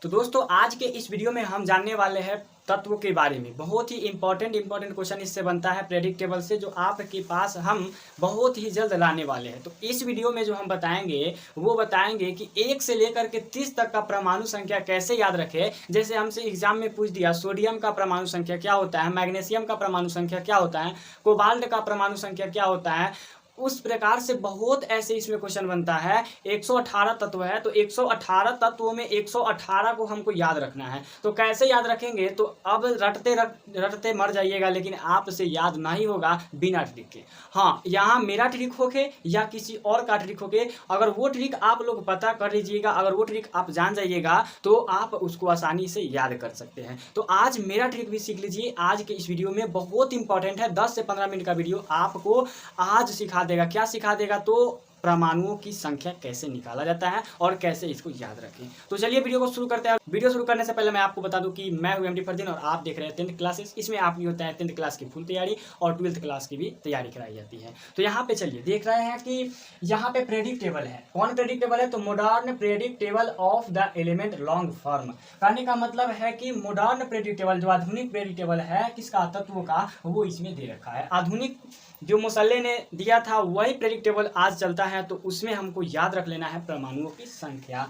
तो दोस्तों आज के इस वीडियो में हम जानने वाले हैं तत्व के बारे में। बहुत ही इंपॉर्टेंट क्वेश्चन इससे बनता है प्रेडिक्टेबल से, जो आपके पास हम बहुत ही जल्द लाने वाले हैं। तो इस वीडियो में जो हम बताएंगे वो बताएंगे कि 1 से लेकर के 30 तक का परमाणु संख्या कैसे याद रखें। जैसे हमसे एग्जाम में पूछ दिया सोडियम का परमाणु संख्या क्या होता है, मैग्नीशियम का परमाणु संख्या क्या होता है, कोबाल्ट का परमाणु संख्या क्या होता है, उस प्रकार से बहुत ऐसे इसमें क्वेश्चन बनता है। 118 तत्व है तो 118 तत्वों में 118 को हमको याद रखना है। तो कैसे याद रखेंगे, तो अब रटते मर जाइएगा, लेकिन आपसे याद नहीं होगा बिना ट्रिक के। हाँ, यहाँ मेरा ट्रिक होके या किसी और का ट्रिक होके, अगर वो ट्रिक आप लोग पता कर लीजिएगा, अगर वो ट्रिक आप जान जाइएगा तो आप उसको आसानी से याद कर सकते हैं। तो आज मेरा ट्रिक भी सीख लीजिए। आज के इस वीडियो में बहुत इंपॉर्टेंट है, 10 से 15 मिनट का वीडियो आपको आज सिखा देगा। क्या सिखा देगा, तो परमाणुओं की संख्या कैसे निकाला जाता है और कैसे इसको याद रखें। तो चलिए वीडियो को शुरू करते हैं। वीडियो शुरू करने से पहले मैं आपको बता दूं कि मैं हूं एमडी फरदीन और आप देख रहे हैं 10th क्लासेस। इसमें आपकी होता है 10th क्लास की फुल तैयारी और 12th क्लास की भी तैयारी कराई जाती है। तो यहाँ पे चलिए देख रहे हैं कि यहाँ पे प्रेडिक्टेबल है। कौन प्रेडिक्टेबल है, तो modern predictable of the element long form. कहने का मतलब है कि मॉडर्न प्रेडिक्टेबल, जो आधुनिक प्रेडिक्टेबल है किसका, तत्वों का, वो इसमें दे रखा है। आधुनिक जो मुसल्ले ने दिया था वही प्रेडिक्टेबल आज चलता है। तो उसमें हमको याद रख लेना है परमाणुओं की संख्या।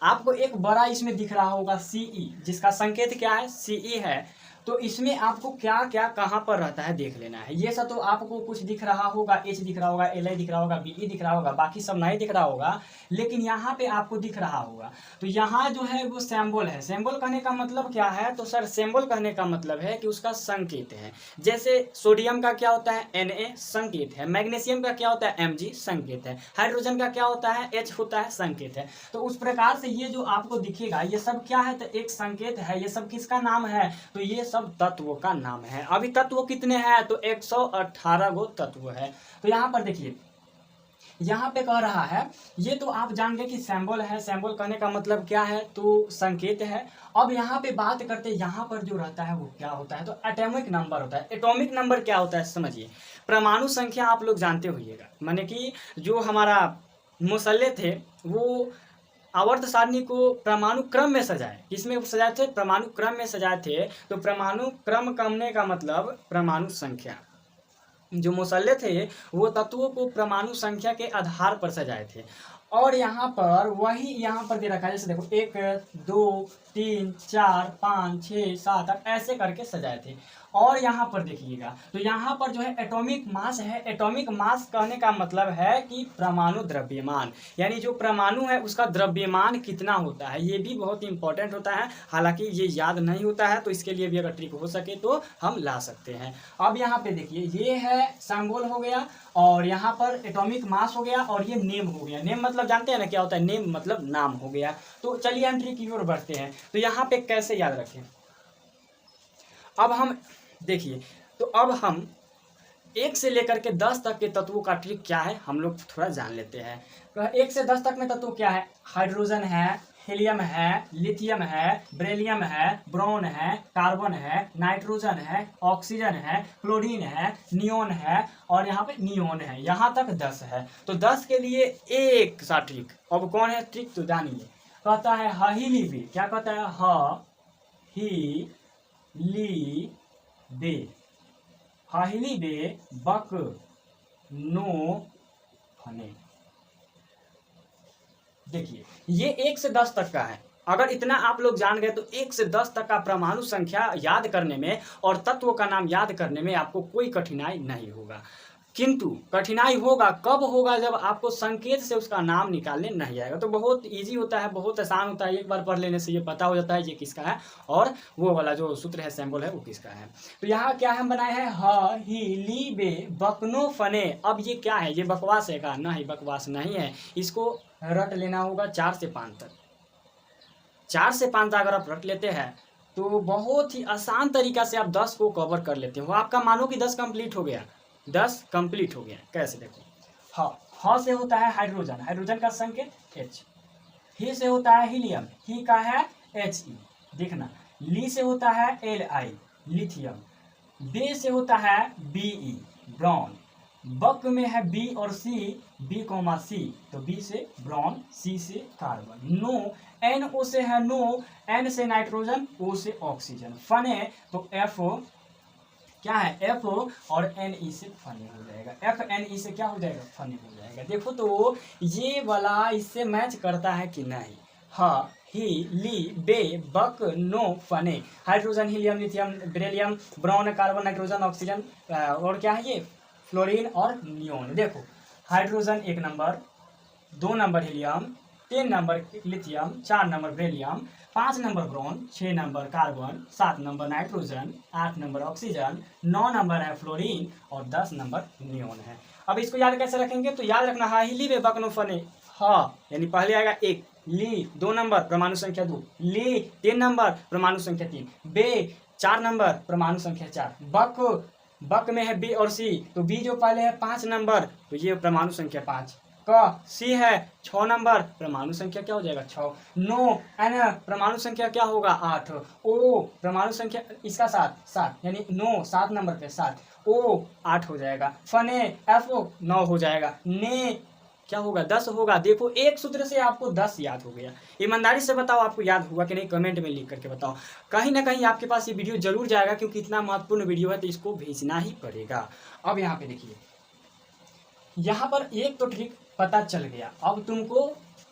आपको एक बड़ा इसमें दिख रहा होगा CE, जिसका संकेत क्या है, CE है। तो इसमें आपको क्या क्या कहाँ पर रहता है देख लेना है। ये सब तो आपको कुछ दिख रहा होगा, H दिख रहा होगा, Li दिख रहा होगा, Be दिख रहा होगा, बाकी सब नहीं दिख रहा होगा, लेकिन यहाँ पे आपको दिख रहा होगा। तो यहाँ जो है वो सिंबल है। सिंबल कहने का मतलब क्या है, तो सर सिंबल कहने का मतलब है कि उसका संकेत है। जैसे सोडियम का क्या होता है, Na संकेत है। मैग्नीशियम का क्या होता है, Mg संकेत है। हाइड्रोजन का क्या होता है, H होता है, संकेत है। तो उस प्रकार से ये जो आपको दिखेगा ये सब क्या है, तो एक संकेत है। ये सब किसका नाम है, तो ये सब तत्वों का नाम है। अभी तत्व कितने हैं, तो 118 गो तत्व है। तो यहाँ पर देखिए, यहाँ पे कह रहा है, ये तो आप जान गए कि सिंबल है। सिंबल कहने का मतलब क्या है, तो संकेत है। अब यहाँ पे बात करते हैं, यहाँ पर जो रहता है वो क्या होता है, तो एटॉमिक नंबर होता है। एटॉमिक नंबर क्या होता है समझिए। परमाणु संख्या आप लोग जानते होइएगा, माने कि जो हमारा मुसल्ले थे वो आवर्त सारणी को परमाणु क्रम में सजाए। किसमें सजाए थे, परमाणु क्रम में सजाए थे। तो परमाणु क्रम कहने का मतलब परमाणु संख्या। जो मुसल्ले थे वो तत्वों को परमाणु संख्या के आधार पर सजाए थे। और यहाँ पर वही यहाँ पर दे रखा है, जैसे देखो 1 2 3 4 5 6 7 8 ऐसे करके सजाए थे। और यहाँ पर देखिएगा, तो यहाँ पर जो है एटॉमिक मास है। एटॉमिक मास कहने का मतलब है कि परमाणु द्रव्यमान, यानी जो परमाणु है उसका द्रव्यमान कितना होता है। ये भी बहुत इंपॉर्टेंट होता है, हालांकि ये याद नहीं होता है, तो इसके लिए भी अगर ट्रिक हो सके तो हम ला सकते हैं। अब यहाँ पे देखिए, ये है सिंबल हो गया, और यहाँ पर एटॉमिक मास हो गया, और ये नेम हो गया। नेम मतलब जानते हैं ना क्या होता है, नेम मतलब नाम हो गया। तो चलिए हम ट्रिक की ओर बढ़ते हैं। तो यहाँ पे कैसे याद रखें, अब हम देखिए, तो अब हम 1 से लेकर के 10 तक के तत्वों का ट्रिक क्या है हम लोग थोड़ा जान लेते हैं। तो 1 से 10 तक में तत्व क्या है, हाइड्रोजन है, हीलियम है, लिथियम है, बेरिलियम है, ब्रोन है, कार्बन है, नाइट्रोजन है, ऑक्सीजन है, क्लोरीन है, नियोन है, और यहाँ पे नियोन है। यहाँ तक 10 है। तो 10 के लिए एक सा ट्रिक। अब कौन है ट्रिक, तो जानिए। कहता है हहीली बे, क्या कहता है, ह ही ली बे, हाहिली बे बक नो फने। देखिए ये 1 से 10 तक का है। अगर इतना आप लोग जान गए तो 1 से 10 तक का परमाणु संख्या याद करने में और तत्व का नाम याद करने में आपको कोई कठिनाई नहीं होगा। किंतु कठिनाई होगा कब होगा, जब आपको संकेत से उसका नाम निकालने नहीं आएगा। तो बहुत इजी होता है, बहुत आसान होता है। एक बार पढ़ लेने से ये पता हो जाता है ये किसका है, और वो वाला जो सूत्र है, सिंबल है, वो किसका है। तो यहाँ क्या हम बनाए हैं, ह ही ली बे बकनो फने। अब ये क्या है, ये बकवास है का, नहीं बकवास नहीं है। इसको रट लेना होगा 4 से 5 तक। 4 से 5 तक अगर आप रट लेते हैं तो बहुत ही आसान तरीका से आप 10 को कवर कर लेते हो। आपका मानो कि 10 कंप्लीट हो गया, 10 कंप्लीट हो गया। कैसे देखो, ह से होता है हाइड्रोजन, हाइड्रोजन का संकेत H। ही से होता है हीलियम, ही का है He, देखना। ली से होता है Li, लिथियम। बे से होता है Be, ब्रॉन। बक में है B और C, B, C, तो B से ब्रॉन, C से कार्बन। नो NO से है नो, N से नाइट्रोजन, O से ऑक्सीजन। फने तो F क्या है, F और Ne से फने हो जाएगा। FNE से क्या हो जाएगा, फने हो जाएगा। देखो तो ये वाला इससे मैच करता है कि नहीं। हाँ, ही, ली, बे, बक, नो, फने। Hydrogen, helium, lithium, beryllium, boron, carbon, nitrogen, oxygen और क्या है ये, फ्लोरीन और नियोन। देखो hydrogen 1 number, 2 number helium, 3 number lithium, 4 number beryllium, 5 number boron, 6 number carbon, 7 number nitrogen, 8 number oxygen, 9 number है फ्लोरीन और 10 नंबर नियोन है। अब इसको याद कैसे रखेंगे, तो याद रखना है ली बे बक नो फने। हाँ यानी पहले आएगा 1, ली 2 नंबर परमाणु संख्या 2, ली 3 नंबर परमाणु संख्या 3, बे 4 नंबर परमाणु संख्या 4, बक में है बी और सी, तो बी जो पहले है 5 नंबर तो ये परमाणु संख्या 5, क सी है 6 नंबर परमाणु संख्या क्या हो जाएगा 6, नो एन परमाणु संख्या क्या होगा 8, ओ परमाणु संख्या इसका 7 यानी नो 7 नंबर पे 7, ओ 8 हो जाएगा, फने एफ 9 हो जाएगा, ने क्या होगा 10 होगा। देखो एक सूत्र से आपको 10 याद हो गया। ईमानदारी से बताओ आपको याद हुआ कि नहीं, कमेंट में लिख करके बताओ। कहीं ना कहीं आपके पास ये वीडियो जरूर जाएगा क्योंकि इतना महत्वपूर्ण वीडियो है तो इसको भेजना ही पड़ेगा। अब यहाँ पे देखिए, यहाँ पर एक तो ट्रिक पता चल गया। अब तुमको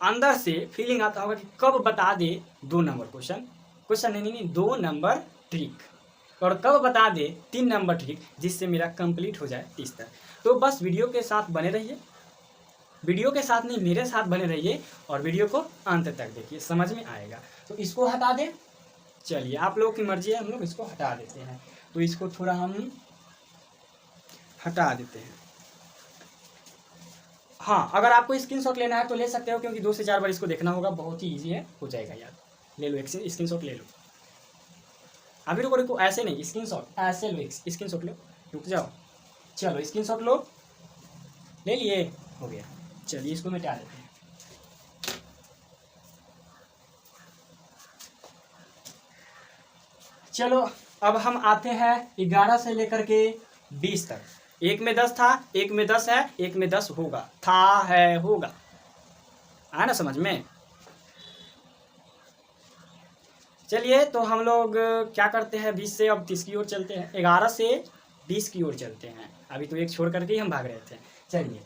अंदर से फीलिंग आता होगा कि कब बता दे 2 नंबर क्वेश्चन नहीं 2 नंबर ट्रिक, और कब बता दे 3 नंबर ट्रिक, जिससे मेरा कंप्लीट हो जाए 30 तक। तो बस वीडियो के साथ बने रहिए, वीडियो के साथ नहीं मेरे साथ बने रहिए और वीडियो को अंत तक देखिए, समझ में आएगा। तो इसको हटा दें, चलिए आप लोगों की मर्जी है, हम लोग इसको हटा देते हैं। तो इसको थोड़ा हम हटा देते हैं। हाँ अगर आपको स्क्रीनशॉट लेना है तो ले सकते हो क्योंकि 2 से 4 बार इसको देखना होगा, बहुत ही ईजी है, हो जाएगा याद। ले लो एक स्क्रीनशॉट ले लो, अभी रुको ऐसे नहीं, स्क्रीनशॉट ऐसे लो, स्क्रीनशॉट लो, रुक जाओ, चलो स्क्रीनशॉट लो, ले लिए, हो गया। चलिए इसको मिटा देते हैं। चलो अब हम आते हैं 11 से लेकर के 20 तक। एक में 10 था, एक में 10 है, एक में 10 होगा, था है होगा, आया ना समझ में। चलिए तो हम लोग क्या करते हैं, 20 से अब 30 की ओर चलते हैं, 11 से 20 की ओर चलते हैं। अभी तो एक छोड़ करके ही हम भाग रहे थे। चलिए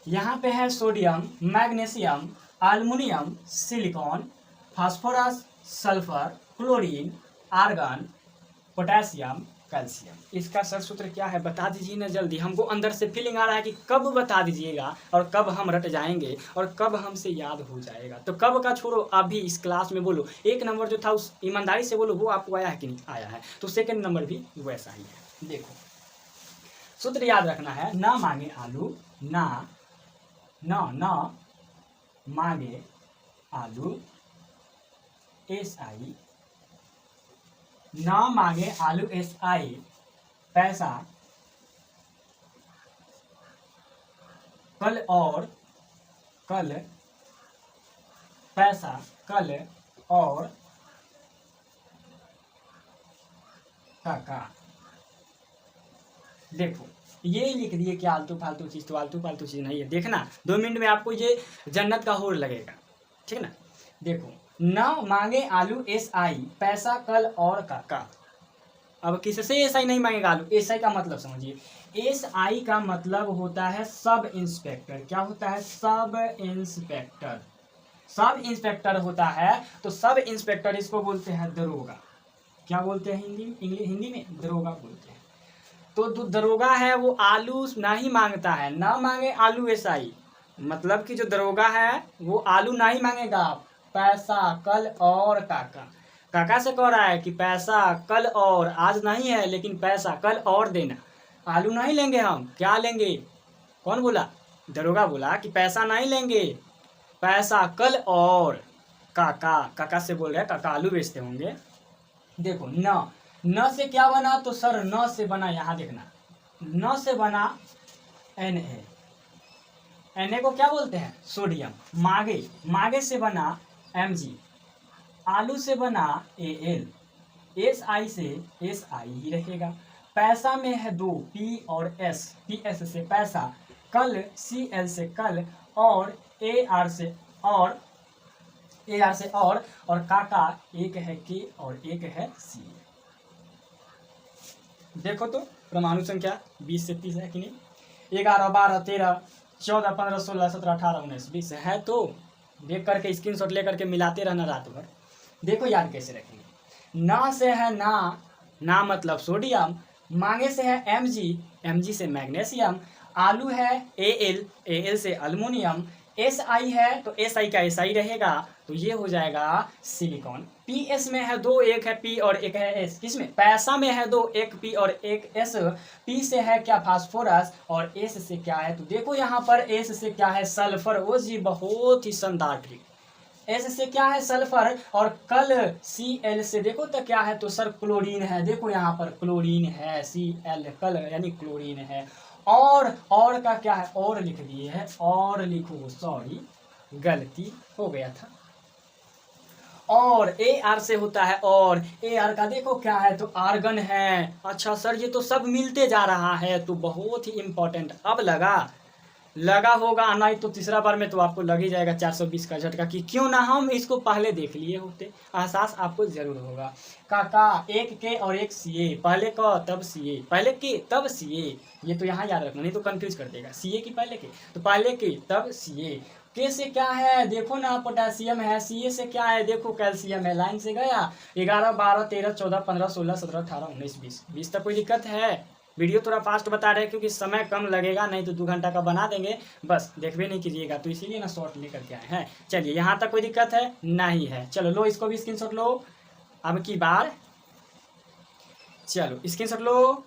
यहाँ पे है sodium, magnesium, aluminium, silicon, phosphorus, sulphur, chlorine, argon, potassium, calcium. इसका सर सूत्र क्या है बता दीजिए ना जल्दी, हमको अंदर से फीलिंग आ रहा है कि कब बता दीजिएगा और कब हम रट जाएंगे और कब हमसे याद हो जाएगा। तो कब का छोड़ो, अभी इस क्लास में बोलो। 1 नंबर जो था उस ईमानदारी से बोलो, वो आपको आया है कि नहीं आया है, तो 2nd नंबर भी वैसा ही है। देखो सूत्र याद रखना है, ना मांगे आलू, ना मांगे आलू SI, ना मांगे आलू SI, पैसा कल पैसा कल और काका। देखो ये लिख दिए कि आलतू फालतू चीज़, तो आलतू फालतू चीज़ नहीं है, देखना 2 मिनट में आपको ये जन्नत का होड़ लगेगा, ठीक ना। देखो ना मांगे आलू SI, पैसा कल और काका। अब किससे SI नहीं मांगेगा आलू, SI का मतलब समझिए, SI का मतलब होता है सब इंस्पेक्टर। क्या होता है, सब इंस्पेक्टर, सब इंस्पेक्टर होता है। तो सब इंस्पेक्टर इसको बोलते हैं दरोगा। क्या बोलते हैं हिंदी में दरोगा बोलते हैं। तो दरोगा है वो आलू नहीं मांगता है, ना मांगे आलू SI, मतलब कि जो दरोगा है वो आलू नहीं मांगेगा, पैसा कल और काका से कह रहा है कि पैसा कल और, आज नहीं है लेकिन पैसा कल और देना। आलू नहीं लेंगे हम, क्या लेंगे, कौन बोला, दरोगा बोला कि पैसा नहीं लेंगे, पैसा कल और काका से बोल रहे हैं, काका आलू बेचते होंगे। देखो न से क्या बना, तो सर न से बना, यहाँ देखना, न से बना Na को क्या बोलते हैं सोडियम, मागे से बना Mg, आलू से बना Al, SI से SI ही रहेगा। पैसा में है 2 P और S, PS से पैसा, कल CL से कल और AR से और AR से और का एक है K और एक है Ca। देखो तो परमाणु संख्या 20 से 30 है कि नहीं, 11 12 13 14 15 16 17 18 19 20 है। तो देख करके स्क्रीनशॉट लेकर के मिलाते रहना रात भर। देखो याद कैसे रखेंगे। ना से है ना मतलब सोडियम, मांगे से है Mg से मैग्नीशियम, आलू है Al से अल्युमिनियम, Si है तो Si का Si रहेगा, तो ये हो जाएगा सिलिकॉन। PS में है 2, एक है P और एक है S। किसमें? पैसा में है 2, एक P और एक S। P से है क्या? फास्फोरस। और S से क्या है? तो देखो यहाँ पर S से क्या है? सल्फर। ओ जी, बहुत ही शानदार ट्रिक। S से क्या है? सल्फर। और कल Cl से देखो तो क्या है? तो सर क्लोरीन है। देखो यहाँ पर क्लोरीन है, Cl कल यानी क्लोरीन है। और का क्या है? और लिख दिए है, और लिखो, सॉरी गलती हो गया था। और AR से होता है, और AR का देखो क्या है? तो आर्गन है। अच्छा सर ये तो सब मिलते जा रहा है, तो बहुत ही इंपॉर्टेंट। अब लगा होगा, नहीं तो तीसरा बार में तो आपको लग ही जाएगा 420 का झटका कि क्यों ना हम इसको पहले देख लिए होते। एहसास आपको जरूर होगा। का एक के और एक Ca, पहले का तब Ca, पहले के तब Ca। ये तो यहाँ याद रखना, नहीं तो कंफ्यूज कर देगा। Ca की पहले के, तो पहले के तब Ca। के से क्या है? देखो ना पोटेशियम है। Ca से क्या है? देखो कैल्शियम है। लाइन से गया। 11 12 13 14 15 16 17 18 19 20। 20 तक कोई दिक्कत है? वीडियो थोड़ा फास्ट बता रहे हैं क्योंकि समय कम लगेगा, नहीं तो 2 घंटा का बना देंगे, बस देखबे नहीं कीजिएगा, तो इसीलिए ना शॉर्ट लेकर के आए हैं। चलिए यहाँ तक कोई दिक्कत है? नहीं है। चलो लो, इसको भी स्क्रीनशॉट लो। अब की बार चलो स्क्रीनशॉट लो,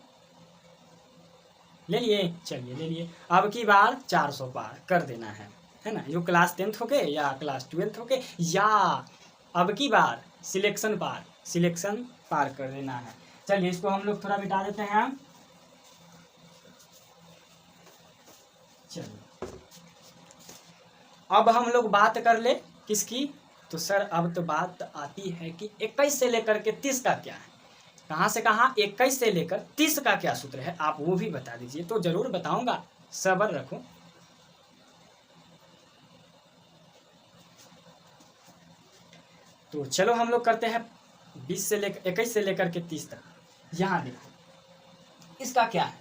ले लिए? चलिए ले लिए। अब की बार 400 पार कर देना है ना? जो क्लास 10th हो के या क्लास 12th हो के, या अब की बार सिलेक्शन पार कर देना है। चलिए इसको हम लोग थोड़ा मिटा देते हैं। चलिए अब हम लोग बात कर ले किसकी? तो सर अब तो बात आती है कि 21 से लेकर के 30 का क्या है। कहाँ से कहाँ? 21 से लेकर 30 का क्या सूत्र है, आप वो भी बता दीजिए। तो जरूर बताऊंगा, सब्र रखो। तो चलो हम लोग करते हैं 21 से लेकर के 30 तक। यहाँ देखो इसका क्या है?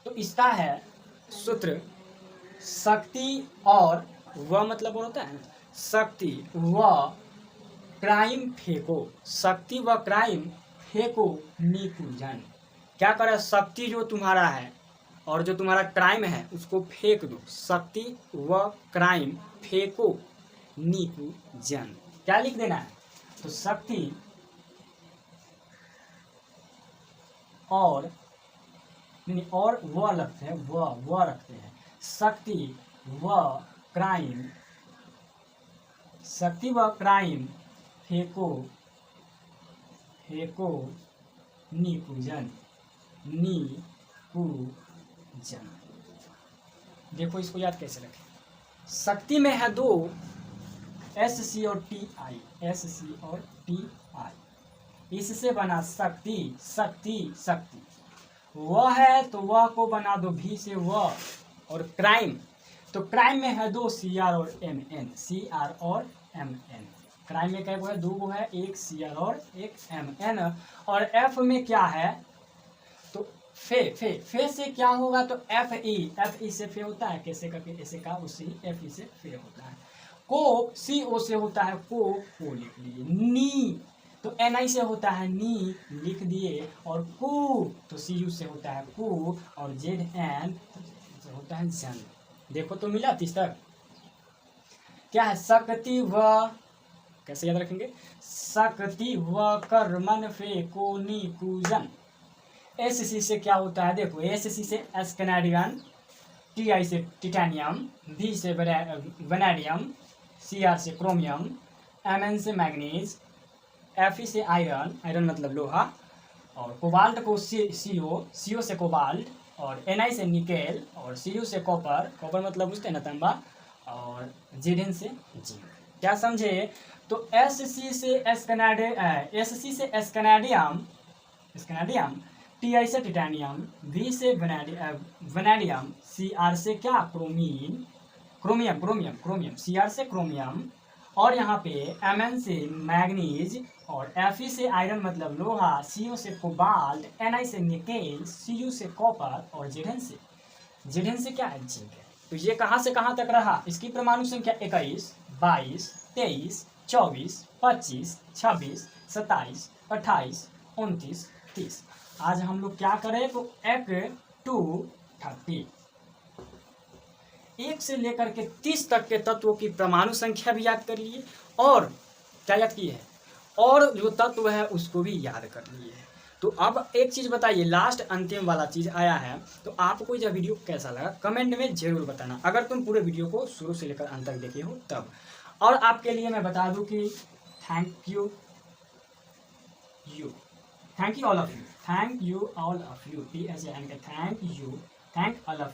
तो इसका है सूत्र शक्ति और व मतलब होता है ना, शक्ति व क्राइम फेंको, शक्ति व क्राइम फेंको निकुंजन। क्या करे? शक्ति जो तुम्हारा है और जो तुम्हारा क्राइम है उसको फेंक दो। शक्ति व क्राइम फेंको निकुंजन। क्या लिख देना है? तो शक्ति और नहीं, और व रखते हैं, व रखते हैं। शक्ति व क्राइम, शक्ति व क्राइम फेंको निकुंजन। देखो इसको याद कैसे रखें। शक्ति में है 2 SC और TI, SC और TI, इससे बना शक्ति। वह है तो वह को बना दो V से वह। और क्राइम, तो क्राइम में है 2 CR और MN। क्राइम में क्या है? 2 गो है, एक CR और एक MN। और F में क्या है? तो फे से क्या होगा? तो FE से फे होता है, कैसे करके ऐसे का उसी FE से फे होता है। को CO से होता है, को लिख लिए। नी तो NI से होता है नी, लिख दिए। और कु तो CU से होता है कु, और ZN से होता है जन। देखो तो मिला 30 तक। क्या है? शक्ति व, कैसे याद रखेंगे? शक्ति व कर्मन फेंको निकुंजन। SC से क्या होता है? देखो SC से एस्केनाडियन, TI से टिटेनियम, V से वेनेडियम, CR से क्रोमियम, MN से मैग्नीज, Fe से आयरन मतलब लोहा, और कोबाल्ट को CO से कोबाल्ट, और Ni से निकेल, और Cu से कॉपर मतलब बुझते हैं ना, तांबा, और Zn से जिंक। क्या समझे? तो SC से एस्केनाडियम, TI से टिटेनियम, V से वेनेडियम, CR से क्या? क्रोमियम, CR से क्रोमियम, और यहाँ पे Mn से मैग्नीज और Fe से आयरन मतलब लोहा, Co से कोबाल्ट, Ni से निकेल, Cu से कॉपर और Zn से क्या है, जिंक है। तो ये कहाँ से कहाँ तक रहा, इसकी परमाणु संख्या 21, 22, 23, 24, 25, 26, 27, 28, 29, 30। आज हम लोग क्या करें तो 1 to 30, 1 से लेकर के 30 तक के तत्वों की परमाणु संख्या भी याद कर लिए और क्या याद की है, और जो तत्व है उसको भी याद कर लिए। तो अब एक चीज़ बताइए, लास्ट अंतिम वाला चीज़ आया है, तो आपको यह वीडियो कैसा लगा कमेंट में जरूर बताना, अगर तुम पूरे वीडियो को शुरू से लेकर अंत तक देखे हो तब। और आपके लिए मैं बता दूं कि thank you all of you, thank you all of you, thank all of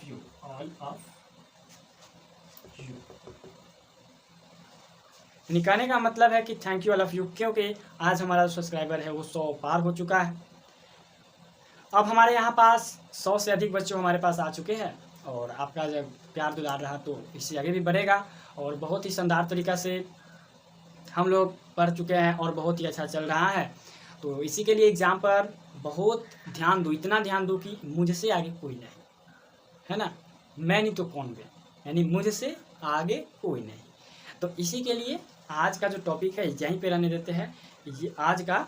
you, कहने का मतलब है कि thank you all of you, क्योंकि आज हमारा जो सब्सक्राइबर है वो 100 पार हो चुका है। अब हमारे यहाँ पास 100 से अधिक बच्चे हमारे पास आ चुके हैं और आपका जब प्यार दुलार रहा तो इससे आगे भी बढ़ेगा और बहुत ही शानदार तरीक़ा से हम लोग पढ़ चुके हैं और बहुत ही अच्छा चल रहा है। तो इसी के लिए एग्ज़ाम पर बहुत ध्यान दो, इतना ध्यान दो कि मुझसे आगे कोई नहीं, है ना, मैं नहीं तो कौन बे, यानी मुझसे आगे कोई नहीं। तो इसी के लिए आज का जो टॉपिक है यहीं पे रहने देते हैं। ये आज का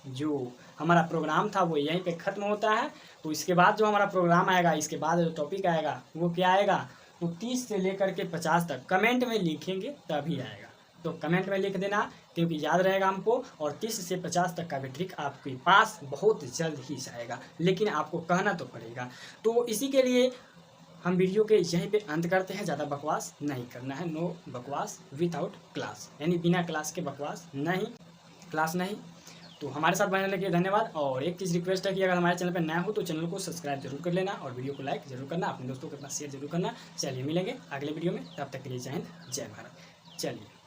जो हमारा प्रोग्राम था वो यहीं पे ख़त्म होता है। तो इसके बाद जो हमारा प्रोग्राम आएगा, इसके बाद जो टॉपिक आएगा वो क्या आएगा, तो 30 से लेकर के 50 तक कमेंट में लिखेंगे तभी आएगा। तो कमेंट में लिख देना क्योंकि याद रहेगा हमको, और 30 से 50 तक का भी ट्रिक आपके पास बहुत जल्द ही जाएगा, लेकिन आपको कहना तो पड़ेगा। तो इसी के लिए हम वीडियो के यहीं पे अंत करते हैं। ज़्यादा बकवास नहीं करना है, नो बकवास विदाउट क्लास, यानी बिना क्लास के बकवास नहीं, क्लास नहीं। तो हमारे साथ बनने के लिए धन्यवाद। और एक चीज़ रिक्वेस्ट है कि अगर हमारे चैनल पर नया हो तो चैनल को सब्सक्राइब जरूर कर लेना और वीडियो को लाइक जरूर करना, अपने दोस्तों के पास शेयर जरूर करना। चलिए मिलेंगे अगले वीडियो में, तब तक के लिए जय हिंद जय भारत। चलिए।